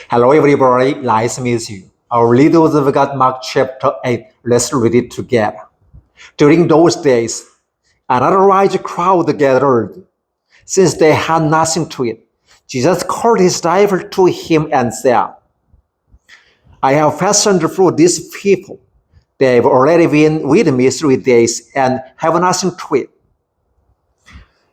Hello everybody, nice to meet you. Our leaders have got Mark chapter 8. Let's read it together. During those days, another large crowd gathered. Since they had nothing to eat, Jesus called his disciples to him and said, I have fastened through these people. They've already been with me 3 days and have nothing to eat.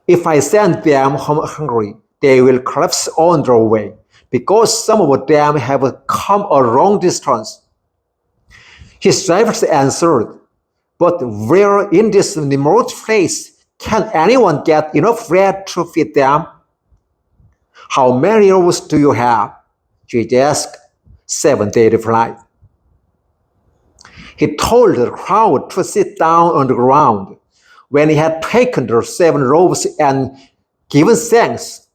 If I send them home hungry, they will collapse on their way, because some of them have come a long distance. His disciples answered, But where in this remote place can anyone get enough bread to feed them? How many loaves do you have? Jesus asked. 7, they replied. He told the crowd to sit down on the ground. When he had taken the 7 loaves and given thanks,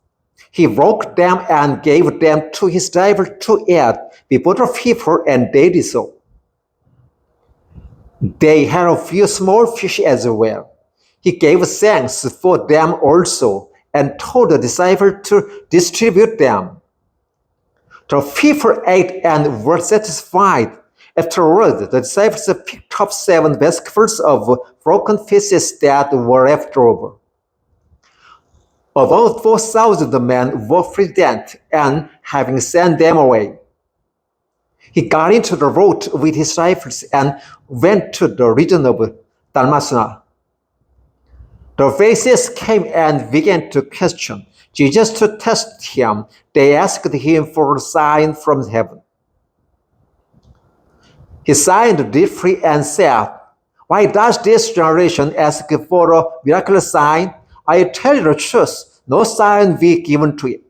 he broke them and gave them to his disciples to eat before the people, and they did so. They had a few small fish as well. He gave thanks for them also and told the disciples to distribute them. The people ate and were satisfied. Afterward, the disciples picked up 7 basketfuls of broken pieces that were left over. About 4,000 men were present, and having sent them away, he got into the boat with his disciples and went to the region of Dalmatia. The Pharisees came and began to question Jesus to test him. They asked him for a sign from heaven. He sighed deeply and said, Why does this generation ask for a miraculous sign? I tell you the truth, no sign will be given to it.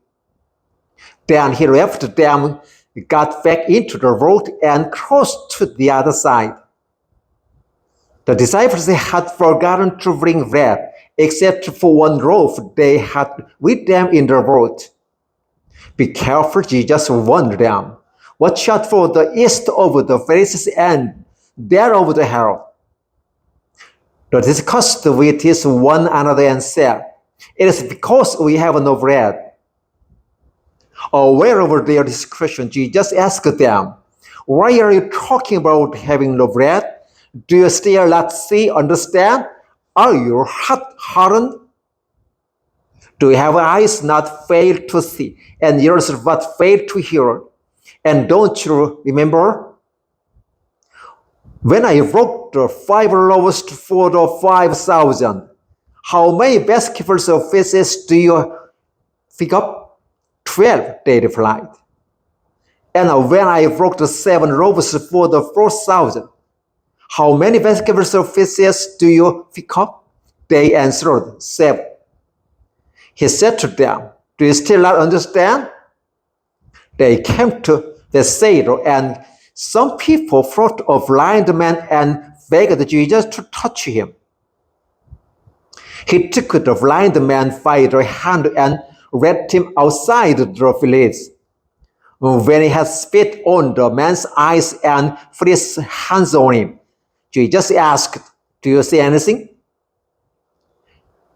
Then he left them, got back into the boat, and crossed to the other side. The disciples had forgotten to bring bread, except for 1 loaf they had with them in the boat. Be careful, Jesus warned them. Watch out for the yeast of the Pharisees and that of the Herod. They discussed with one another and said, It is because we have no bread. Aware of their discretion, Jesus asked them, Why are you talking about having no bread? Do you still not see, understand? Are your heart hardened? Do you have eyes not fail to see, and ears but fail to hear? And don't you remember? When I broke the 5 loaves for the 5,000, how many basketfuls of fishes do you pick up? 12, they replied. And when I broke the 7 loaves for the 4,000, how many basketfuls of fishes do you pick up? They answered, 7. He said to them, Do you still not understand? They came to Bethsaida, and some people brought a blind man and begged Jesus to touch him. He took the blind man by the hand and led him outside the village. When he had spit on the man's eyes and put his hands on him, Jesus asked, Do you see anything?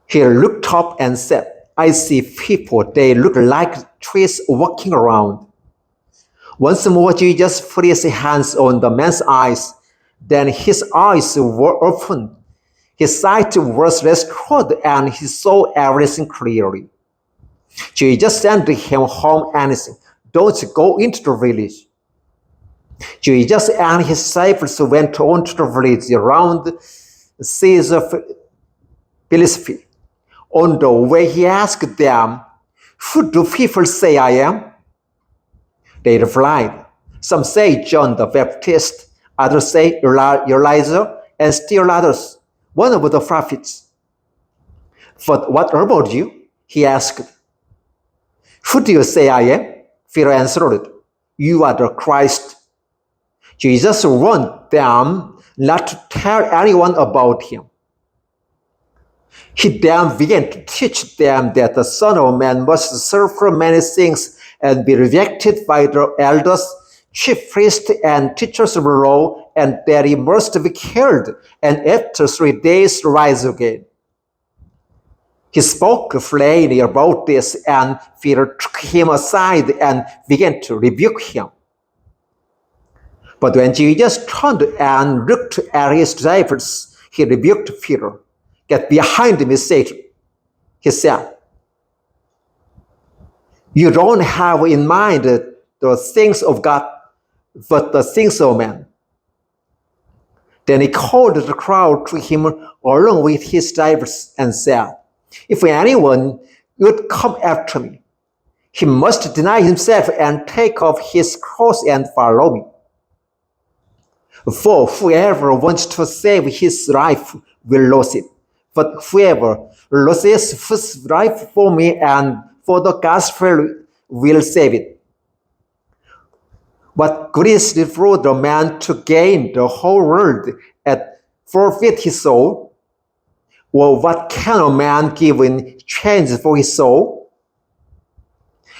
He looked up and said, I see people. They look like trees walking around. Once more, Jesus put his hands on the man's eyes. Then his eyes were opened. His sight was restored, and he saw everything clearly. Jesus sent him home and said, Don't go into the village. Jesus and his disciples went on to the village around the seas of Philippi. On the way, he asked them, Who do people say I am? They replied, Some say John the Baptist, others say Elijah, and still others, one of the prophets. But what about you? He asked. Who do you say I am? Peter answered, You are the Christ. Jesus warned them not to tell anyone about him. He then began to teach them that the Son of Man must suffer many things and be rejected by the elders, chief priests, and teachers of the law, and that he must be killed, and after 3 days rise again. He spoke plainly about this, and Peter took him aside and began to rebuke him. But when Jesus turned and looked at his disciples, he rebuked Peter. Get behind me, Satan, he said. You don't have in mind the things of God, but the things of man. Then he called the crowd to him along with his disciples and said, if anyone would come after me, he must deny himself and take up his cross and follow me. For whoever wants to save his life will lose it. But whoever loses his life for me and for the gospel will save it. What good is it for the man to gain the whole world and forfeit his soul? Or what can a man give in exchange for his soul?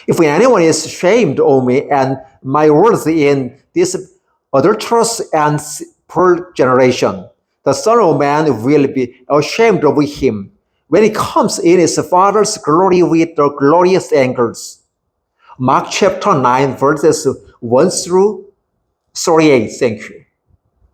If anyone is ashamed of me and my words in this adulterous and poor generation, the Son of Man will be ashamed of him when he comes in his Father's glory with the glorious angels. Mark chapter 9, verses 1 through 38. Thank you.